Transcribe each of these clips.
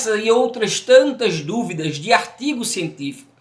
essa e outras tantas dúvidas de artigo científico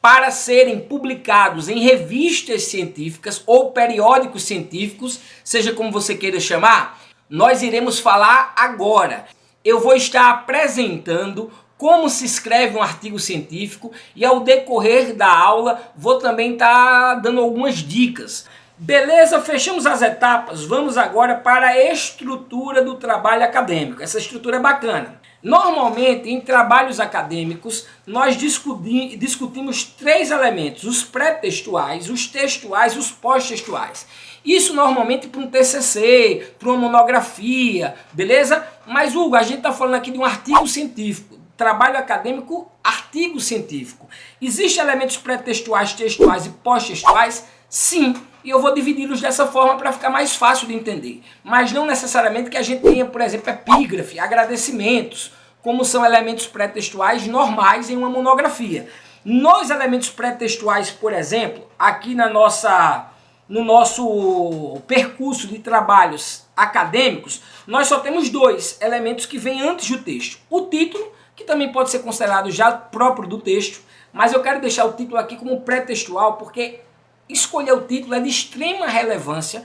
para serem publicados em revistas científicas ou periódicos científicos, seja como você queira chamar, nós iremos falar agora. Eu vou estar apresentando como se escreve um artigo científico e ao decorrer da aula vou também estar dando algumas dicas. Beleza? Fechamos as etapas, vamos agora para a estrutura do trabalho acadêmico. Essa estrutura é bacana. Normalmente, em trabalhos acadêmicos, nós discutimos três elementos: os pré-textuais, os textuais e os pós-textuais. Isso normalmente para um TCC, para uma monografia, beleza? Mas, Hugo, a gente está falando aqui de um artigo científico. Trabalho acadêmico, artigo científico. Existem elementos pré-textuais, textuais e pós-textuais? Sim, e eu vou dividi-los dessa forma para ficar mais fácil de entender. Mas não necessariamente que a gente tenha, por exemplo, epígrafe, agradecimentos, como são elementos pré-textuais normais em uma monografia. Nos elementos pré-textuais, por exemplo, aqui no nosso percurso de trabalhos acadêmicos, nós só temos dois elementos que vêm antes do texto. O título, que também pode ser considerado já próprio do texto, mas eu quero deixar o título aqui como pré-textual, porque escolher o título é de extrema relevância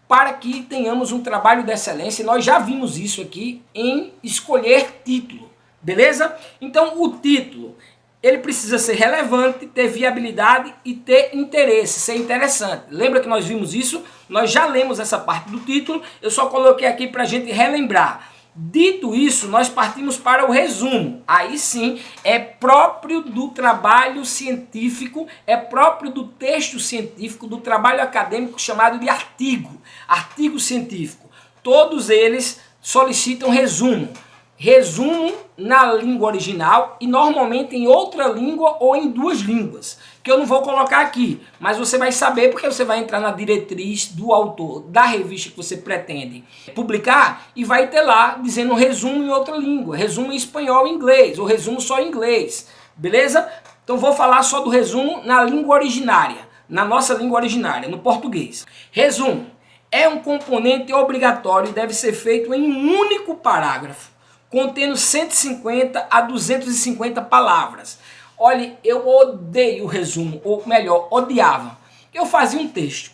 para que tenhamos um trabalho de excelência. Nós já vimos isso aqui em escolher título, beleza? Então o título, ele precisa ser relevante, ter viabilidade e ter interesse, ser interessante. Lembra que nós vimos isso? Nós já lemos essa parte do título, eu só coloquei aqui para a gente relembrar. Dito isso, nós partimos para o resumo. Aí sim, é próprio do trabalho científico, é próprio do texto científico, do trabalho acadêmico chamado de artigo, artigo científico. Todos eles solicitam resumo. Resumo na língua original e normalmente em outra língua ou em duas línguas, que eu não vou colocar aqui, mas você vai saber porque você vai entrar na diretriz do autor, da revista que você pretende publicar e vai ter lá dizendo resumo em outra língua, resumo em espanhol e inglês, ou resumo só em inglês, beleza? Então vou falar só do resumo na língua originária, na nossa língua originária, no português. Resumo é um componente obrigatório e deve ser feito em um único parágrafo, contendo 150 a 250 palavras. Olha, eu odeio o resumo, ou melhor, odiava. Eu fazia um texto.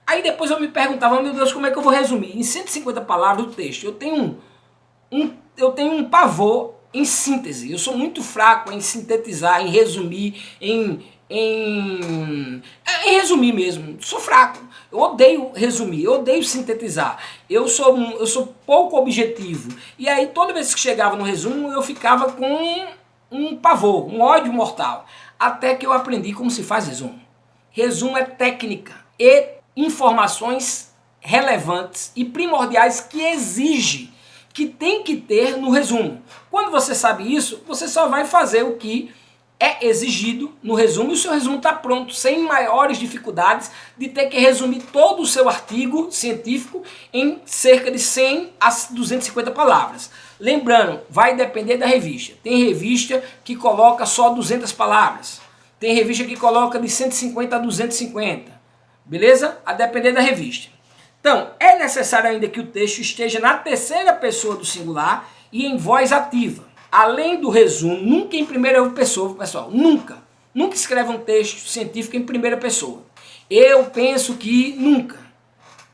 Aí depois eu me perguntava, meu Deus, como é que eu vou resumir? Em 150 palavras o texto. Eu tenho um pavor em síntese. Eu sou muito fraco em sintetizar, em resumir, em resumir mesmo. Sou fraco. Eu odeio resumir, eu odeio sintetizar. Eu sou pouco objetivo. E aí toda vez que chegava no resumo eu ficava com um pavor, um ódio mortal. Até que eu aprendi como se faz resumo. Resumo é técnica e informações relevantes e primordiais que exige, que tem que ter no resumo. Quando você sabe isso, você só vai fazer o que é exigido no resumo e o seu resumo está pronto, sem maiores dificuldades de ter que resumir todo o seu artigo científico em cerca de 100 a 250 palavras. Lembrando, vai depender da revista. Tem revista que coloca só 200 palavras. Tem revista que coloca de 150 a 250. Beleza? A depender da revista. Então, é necessário ainda que o texto esteja na terceira pessoa do singular e em voz ativa. Além do resumo, nunca em primeira pessoa, pessoal, nunca escreva um texto científico em primeira pessoa. Eu penso que nunca.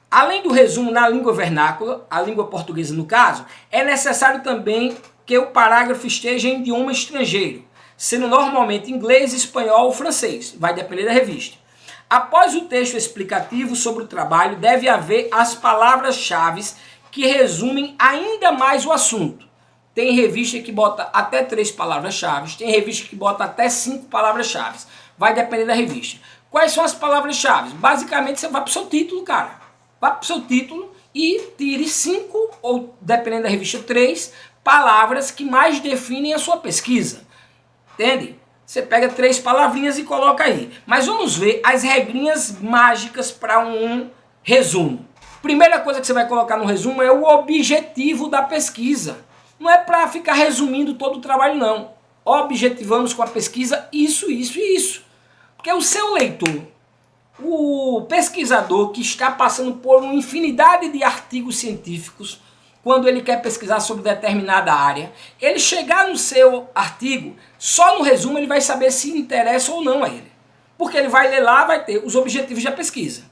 Além do resumo na língua vernácula, a língua portuguesa no caso, é necessário também que o parágrafo esteja em idioma estrangeiro, sendo normalmente inglês, espanhol ou francês, vai depender da revista. Após o texto explicativo sobre o trabalho, deve haver as palavras-chave que resumem ainda mais o assunto. Tem revista que bota até 3 palavras-chave, tem revista que bota até 5 palavras-chave. Vai depender da revista. Quais são as palavras-chave? Basicamente você vai para o seu título, cara. Vai para o seu título e tire 5, ou dependendo da revista 3, palavras que mais definem a sua pesquisa. Entende? Você pega 3 palavrinhas e coloca aí. Mas vamos ver as regrinhas mágicas para um resumo. Primeira coisa que você vai colocar no resumo é o objetivo da pesquisa. Não é para ficar resumindo todo o trabalho, não. Objetivamos com a pesquisa isso, isso e isso. Porque o seu leitor, o pesquisador que está passando por uma infinidade de artigos científicos, quando ele quer pesquisar sobre determinada área, ele chegar no seu artigo, só no resumo ele vai saber se interessa ou não a ele. Porque ele vai ler lá, vai ter os objetivos da pesquisa.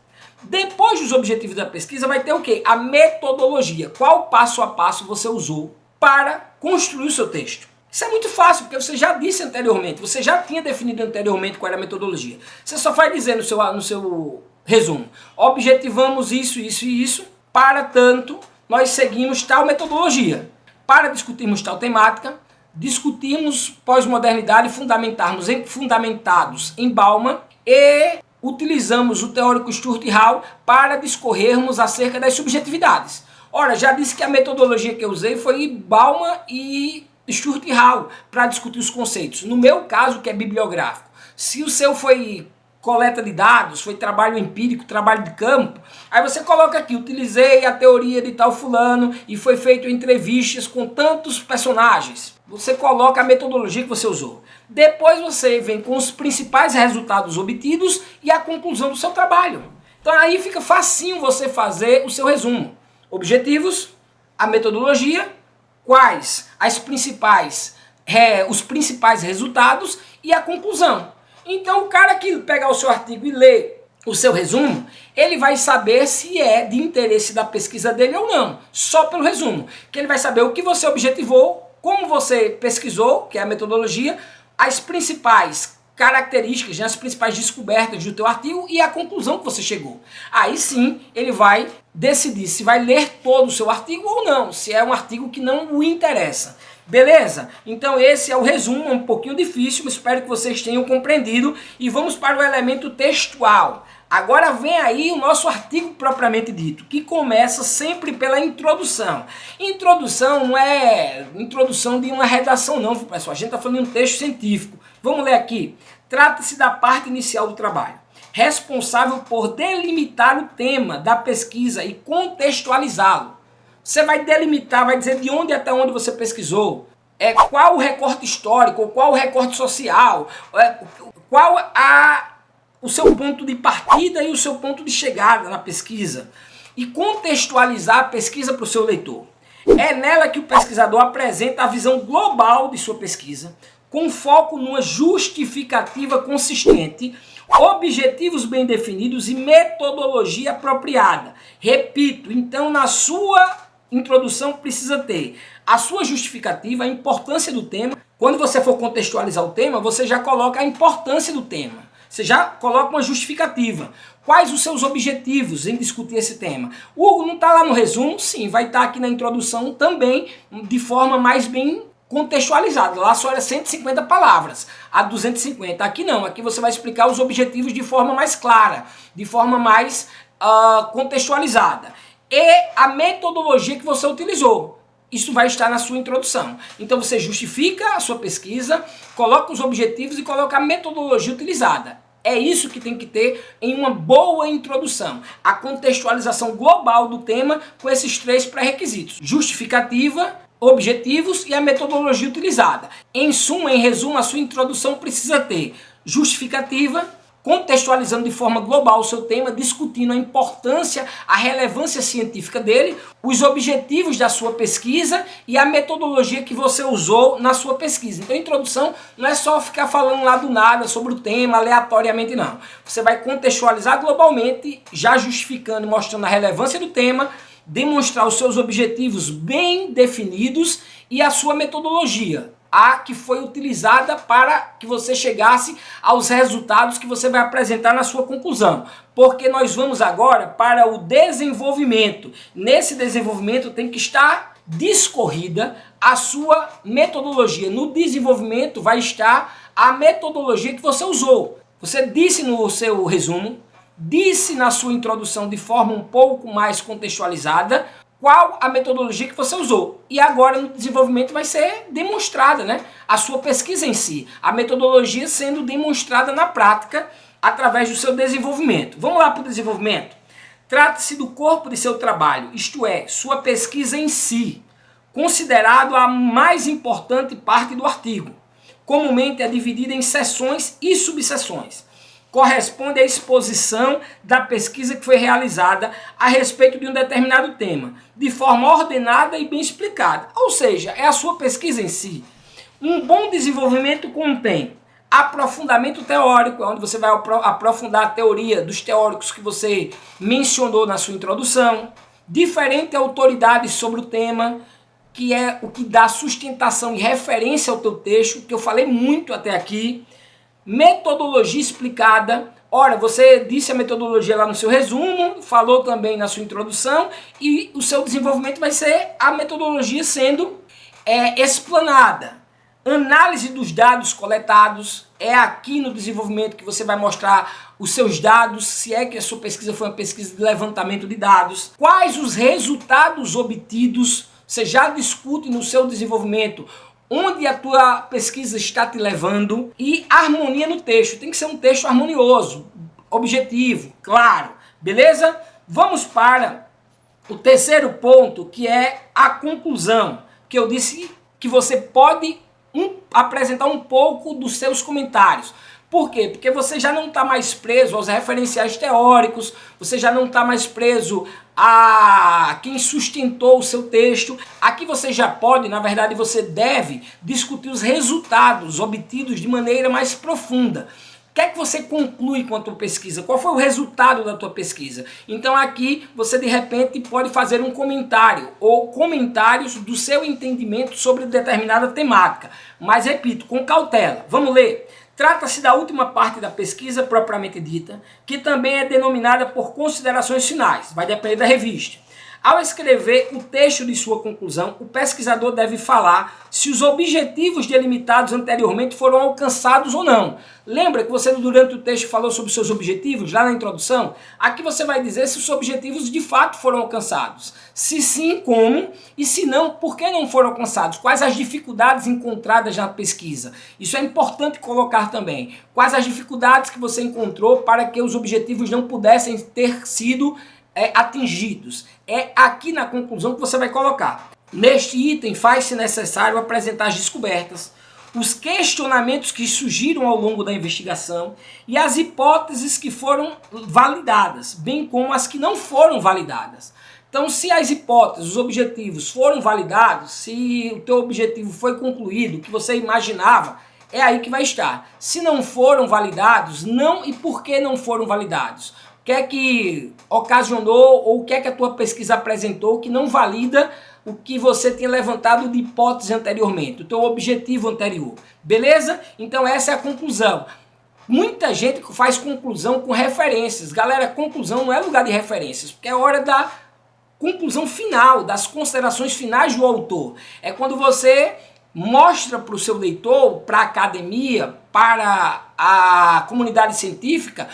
Depois dos objetivos da pesquisa vai ter o quê? A metodologia. Qual passo a passo você usou para construir o seu texto? Isso é muito fácil, porque você já disse anteriormente, você já tinha definido anteriormente qual era a metodologia. Você só vai dizer no seu resumo, objetivamos isso, isso e isso, para tanto, nós seguimos tal metodologia. Para discutirmos tal temática, discutimos pós-modernidade fundamentados em Bauman e utilizamos o teórico Stuart Hall para discorrermos acerca das subjetividades. Ora, já disse que a metodologia que eu usei foi Bauman e Stuart Hall para discutir os conceitos. No meu caso, que é bibliográfico, se o seu foi coleta de dados, foi trabalho empírico, trabalho de campo, aí você coloca aqui, utilizei a teoria de tal fulano e foi feito entrevistas com tantos personagens. Você coloca a metodologia que você usou. Depois você vem com os principais resultados obtidos e a conclusão do seu trabalho. Então aí fica facinho você fazer o seu resumo. Objetivos, a metodologia, quais os principais resultados e a conclusão. Então o cara que pegar o seu artigo e ler o seu resumo, ele vai saber se é de interesse da pesquisa dele ou não, só pelo resumo. Que ele vai saber o que você objetivou, como você pesquisou, que é a metodologia, as principais características, as principais descobertas do teu artigo e a conclusão que você chegou. Aí sim, ele vai decidir se vai ler todo o seu artigo ou não, se é um artigo que não o interessa. Beleza? Então esse é o resumo, um pouquinho difícil, mas espero que vocês tenham compreendido. E vamos para o elemento textual. Agora vem aí o nosso artigo propriamente dito, que começa sempre pela introdução. Introdução não é introdução de uma redação não, pessoal. A gente está falando de um texto científico. Vamos ler aqui. Trata-se da parte inicial do trabalho, responsável por delimitar o tema da pesquisa e contextualizá-lo. Você vai delimitar, vai dizer de onde até onde você pesquisou, qual o recorte histórico, qual o recorte social, qual o seu ponto de partida e o seu ponto de chegada na pesquisa. E contextualizar a pesquisa para o seu leitor. É nela que o pesquisador apresenta a visão global de sua pesquisa, com foco numa justificativa consistente, objetivos bem definidos e metodologia apropriada. Repito, então na sua introdução precisa ter a sua justificativa, a importância do tema. Quando você for contextualizar o tema, você já coloca a importância do tema. Você já coloca uma justificativa. Quais os seus objetivos em discutir esse tema? O Hugo não está lá no resumo? Sim, vai estar aqui na introdução também, de forma mais bem contextualizada. Lá só era 150 palavras, a 250. Aqui não, aqui você vai explicar os objetivos de forma mais clara, de forma mais contextualizada. E a metodologia que você utilizou. Isso vai estar na sua introdução. Então você justifica a sua pesquisa, coloca os objetivos e coloca a metodologia utilizada. É isso que tem que ter em uma boa introdução. A contextualização global do tema com esses 3 pré-requisitos. Justificativa, objetivos e a metodologia utilizada. Em suma, em resumo, a sua introdução precisa ter justificativa, contextualizando de forma global o seu tema, discutindo a importância, a relevância científica dele, os objetivos da sua pesquisa e a metodologia que você usou na sua pesquisa. Então a introdução não é só ficar falando lá do nada sobre o tema, aleatoriamente não. Você vai contextualizar globalmente, já justificando e mostrando a relevância do tema, demonstrar os seus objetivos bem definidos e a sua metodologia, a que foi utilizada para que você chegasse aos resultados que você vai apresentar na sua conclusão. Porque nós vamos agora para o desenvolvimento. Nesse desenvolvimento tem que estar discorrida a sua metodologia. No desenvolvimento vai estar a metodologia que você usou. Você disse no seu resumo, disse na sua introdução de forma um pouco mais contextualizada qual a metodologia que você usou. E agora no desenvolvimento vai ser demonstrada, né? A sua pesquisa em si, a metodologia sendo demonstrada na prática através do seu desenvolvimento. Vamos lá para o desenvolvimento? Trata-se do corpo de seu trabalho, isto é, sua pesquisa em si, considerado a mais importante parte do artigo. Comumente é dividida em seções e subseções. corresponde à exposição da pesquisa que foi realizada a respeito de um determinado tema, de forma ordenada e bem explicada. Ou seja, é a sua pesquisa em si. Um bom desenvolvimento contém aprofundamento teórico, onde você vai aprofundar a teoria dos teóricos que você mencionou na sua introdução, diferente autoridade sobre o tema, que é o que dá sustentação e referência ao teu texto, que eu falei muito até aqui, metodologia explicada. Ora, você disse a metodologia lá no seu resumo, falou também na sua introdução, e o seu desenvolvimento vai ser a metodologia sendo explanada. Análise dos dados coletados, é aqui no desenvolvimento que você vai mostrar os seus dados, se é que a sua pesquisa foi uma pesquisa de levantamento de dados. Quais os resultados obtidos, você já discute no seu desenvolvimento onde a tua pesquisa está te levando, e harmonia no texto. Tem que ser um texto harmonioso, objetivo, claro, beleza? Vamos para o terceiro ponto, que é a conclusão, que eu disse que você pode apresentar um pouco dos seus comentários. Por quê? Porque você já não está mais preso aos referenciais teóricos, você já não está mais preso a quem sustentou o seu texto. Aqui você já pode, na verdade você deve discutir os resultados obtidos de maneira mais profunda. O que é que você conclui com a tua pesquisa? Qual foi o resultado da tua pesquisa? Então aqui você de repente pode fazer um comentário ou comentários do seu entendimento sobre determinada temática. Mas repito, com cautela. Vamos ler? Trata-se da última parte da pesquisa propriamente dita, que também é denominada por considerações finais, vai depender da revista. Ao escrever o texto de sua conclusão, o pesquisador deve falar se os objetivos delimitados anteriormente foram alcançados ou não. Lembra que você durante o texto falou sobre os seus objetivos, lá na introdução? Aqui você vai dizer se os objetivos de fato foram alcançados. Se sim, como? E se não, por que não foram alcançados? Quais as dificuldades encontradas na pesquisa? Isso é importante colocar também. Quais as dificuldades que você encontrou para que os objetivos não pudessem ter sido atingidos? É aqui na conclusão que você vai colocar. Neste item faz-se necessário apresentar as descobertas, os questionamentos que surgiram ao longo da investigação e as hipóteses que foram validadas, bem como as que não foram validadas. Então, se as hipóteses, os objetivos foram validados, se o teu objetivo foi concluído, o que você imaginava, é aí que vai estar. Se não foram validados, não, e por que não foram validados? O que é que ocasionou ou o que é que a tua pesquisa apresentou que não valida o que você tinha levantado de hipótese anteriormente, o teu objetivo anterior, beleza? Então essa é a conclusão. Muita gente faz conclusão com referências. Galera, conclusão não é lugar de referências, porque é hora da conclusão final, das considerações finais do autor. É quando você mostra para o seu leitor, para a academia, para a comunidade científica,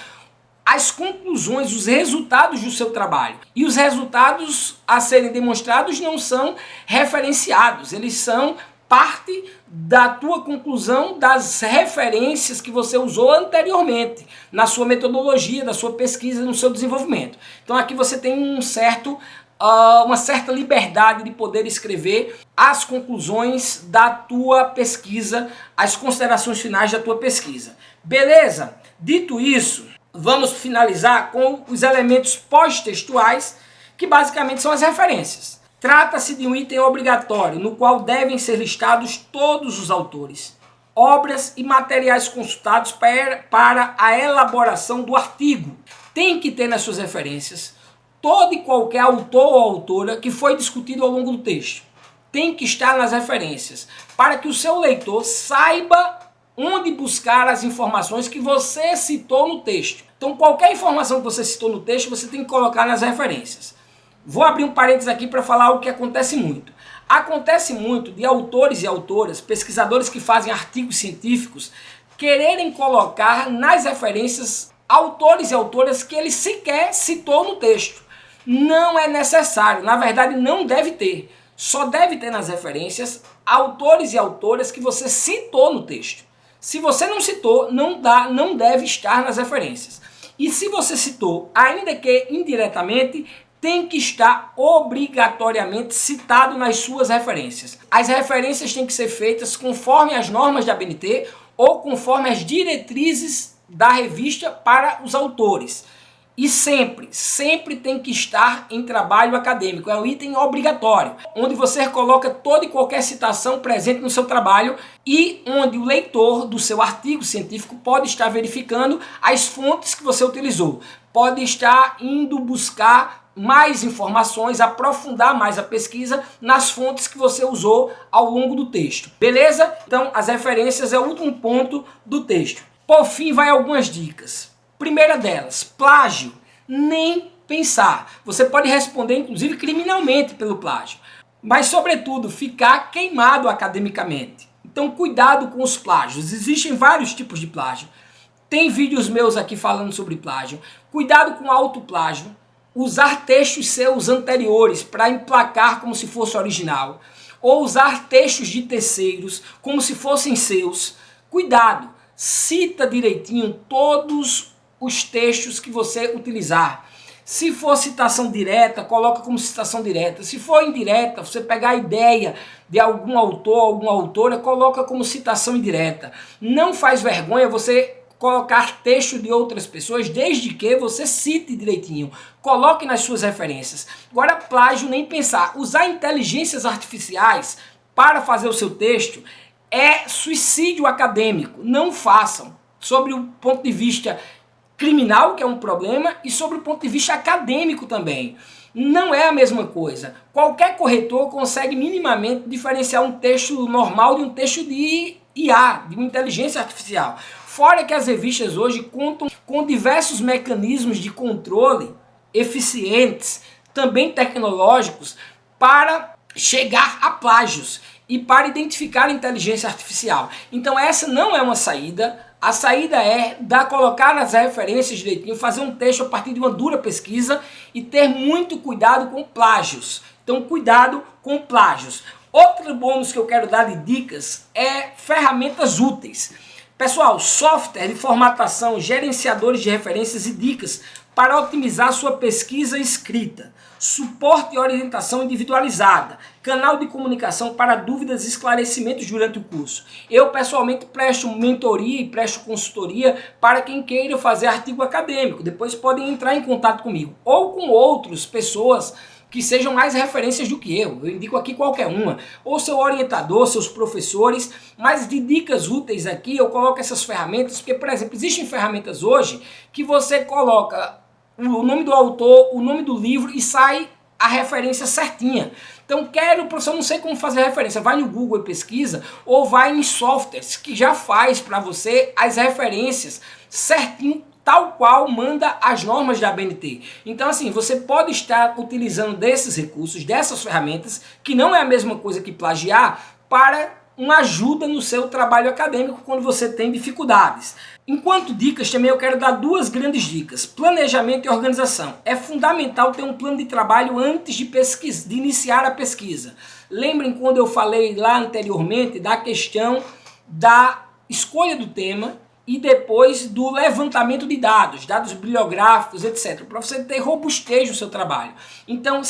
as conclusões, os resultados do seu trabalho. E os resultados a serem demonstrados não são referenciados, eles são parte da tua conclusão das referências que você usou anteriormente na sua metodologia, da sua pesquisa, no seu desenvolvimento. Então aqui você tem uma certa liberdade de poder escrever as conclusões da tua pesquisa, as considerações finais da tua pesquisa. Beleza? Dito isso, vamos finalizar com os elementos pós-textuais, que basicamente são as referências. Trata-se de um item obrigatório, no qual devem ser listados todos os autores, obras e materiais consultados para a elaboração do artigo. Tem que ter nas suas referências todo e qualquer autor ou autora que foi discutido ao longo do texto. Tem que estar nas referências, para que o seu leitor saiba onde buscar as informações que você citou no texto. Então qualquer informação que você citou no texto, você tem que colocar nas referências. Vou abrir um parênteses aqui para falar algo que acontece muito. Acontece muito de autores e autoras, pesquisadores que fazem artigos científicos, quererem colocar nas referências autores e autoras que ele sequer citou no texto. Não é necessário, na verdade não deve ter. Só deve ter nas referências autores e autoras que você citou no texto. Se você não citou, não deve estar nas referências. E se você citou, ainda que indiretamente, tem que estar obrigatoriamente citado nas suas referências. As referências têm que ser feitas conforme as normas da ABNT ou conforme as diretrizes da revista para os autores. E sempre tem que estar em trabalho acadêmico, é um item obrigatório, onde você coloca toda e qualquer citação presente no seu trabalho e onde o leitor do seu artigo científico pode estar verificando as fontes que você utilizou, pode estar indo buscar mais informações, aprofundar mais a pesquisa nas fontes que você usou ao longo do texto. Beleza? Então, as referências é o último ponto do texto. Por fim, vai algumas dicas. Primeira delas, plágio. Nem pensar. Você pode responder, inclusive, criminalmente pelo plágio. Mas, sobretudo, ficar queimado academicamente. Então, cuidado com os plágios. Existem vários tipos de plágio. Tem vídeos meus aqui falando sobre plágio. Cuidado com autoplágio. Usar textos seus anteriores para emplacar como se fosse original. Ou usar textos de terceiros como se fossem seus. Cuidado. Cita direitinho todos os textos que você utilizar. Se for citação direta, coloca como citação direta. Se for indireta, você pegar a ideia de algum autor, alguma autora, coloca como citação indireta. Não faz vergonha você colocar texto de outras pessoas, desde que você cite direitinho. Coloque nas suas referências. Agora, plágio, nem pensar. Usar inteligências artificiais para fazer o seu texto é suicídio acadêmico. Não façam. Sobre o ponto de vista criminal, que é um problema, e sobre o ponto de vista acadêmico também. Não é a mesma coisa. Qualquer corretor consegue minimamente diferenciar um texto normal de um texto de IA, de uma inteligência artificial. Fora que as revistas hoje contam com diversos mecanismos de controle eficientes, também tecnológicos, para chegar a plágios e para identificar a inteligência artificial. Então essa não é uma saída. A saída é colocar as referências direitinho, fazer um texto a partir de uma dura pesquisa e ter muito cuidado com plágios. Então, cuidado com plágios. Outro bônus que eu quero dar de dicas é ferramentas úteis. Pessoal, software de formatação, gerenciadores de referências e dicas para otimizar sua pesquisa escrita. Suporte e orientação individualizada, canal de comunicação para dúvidas e esclarecimentos durante o curso. Eu pessoalmente presto mentoria e presto consultoria para quem queira fazer artigo acadêmico. Depois podem entrar em contato comigo ou com outras pessoas que sejam mais referências do que eu indico aqui qualquer uma, ou seu orientador, seus professores, mas de dicas úteis aqui eu coloco essas ferramentas, porque, por exemplo, existem ferramentas hoje que você coloca o nome do autor, o nome do livro e sai a referência certinha. Então, professor, não sei como fazer a referência, vai no Google e pesquisa, ou vai em softwares que já faz para você as referências certinho, tal qual manda as normas da ABNT. Então, assim, você pode estar utilizando desses recursos, dessas ferramentas, que não é a mesma coisa que plagiar, para uma ajuda no seu trabalho acadêmico quando você tem dificuldades. Enquanto dicas, também eu quero dar duas grandes dicas. Planejamento e organização. É fundamental ter um plano de trabalho antes de iniciar a pesquisa. Lembrem quando eu falei lá anteriormente da questão da escolha do tema e depois do levantamento de dados bibliográficos, etc. Para você ter robustez no seu trabalho. Então,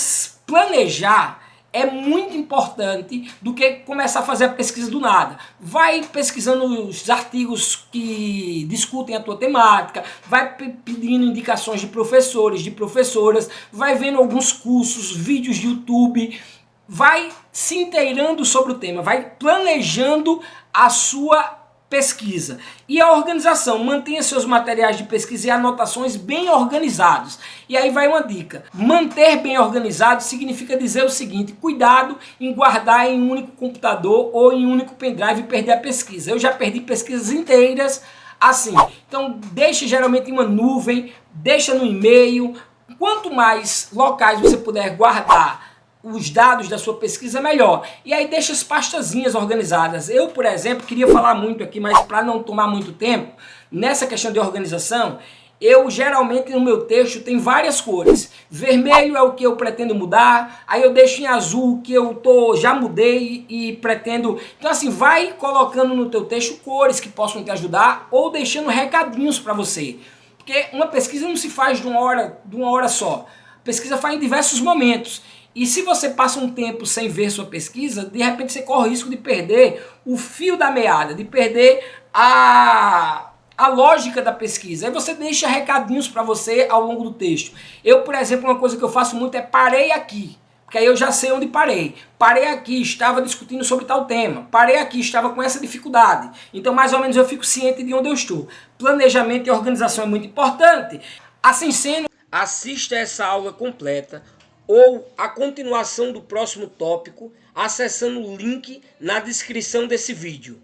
planejar é muito importante do que começar a fazer a pesquisa do nada. Vai pesquisando os artigos que discutem a tua temática, vai pedindo indicações de professores, de professoras, vai vendo alguns cursos, vídeos de YouTube, vai se inteirando sobre o tema, vai planejando a sua pesquisa. E a organização, mantenha seus materiais de pesquisa e anotações bem organizados. E aí vai uma dica. Manter bem organizado significa dizer o seguinte: cuidado em guardar em um único computador ou em um único pendrive e perder a pesquisa. Eu já perdi pesquisas inteiras assim. Então deixe geralmente em uma nuvem, deixa no e-mail. Quanto mais locais você puder guardar os dados da sua pesquisa, melhor. E aí deixa as pastazinhas organizadas. Eu, por exemplo, queria falar muito aqui, mas para não tomar muito tempo, nessa questão de organização, eu geralmente no meu texto tem várias cores. Vermelho é o que eu pretendo mudar, aí eu deixo em azul o que eu já mudei e pretendo. Então assim, vai colocando no teu texto cores que possam te ajudar ou deixando recadinhos para você. Porque uma pesquisa não se faz de uma hora só. A pesquisa faz em diversos momentos. E se você passa um tempo sem ver sua pesquisa, de repente você corre o risco de perder o fio da meada, de perder a lógica da pesquisa. Aí você deixa recadinhos para você ao longo do texto. Eu, por exemplo, uma coisa que eu faço muito é parei aqui. Porque aí eu já sei onde parei. Parei aqui, estava discutindo sobre tal tema. Parei aqui, estava com essa dificuldade. Então, mais ou menos, eu fico ciente de onde eu estou. Planejamento e organização é muito importante. Assim sendo, assista essa aula completa ou a continuação do próximo tópico acessando o link na descrição desse vídeo.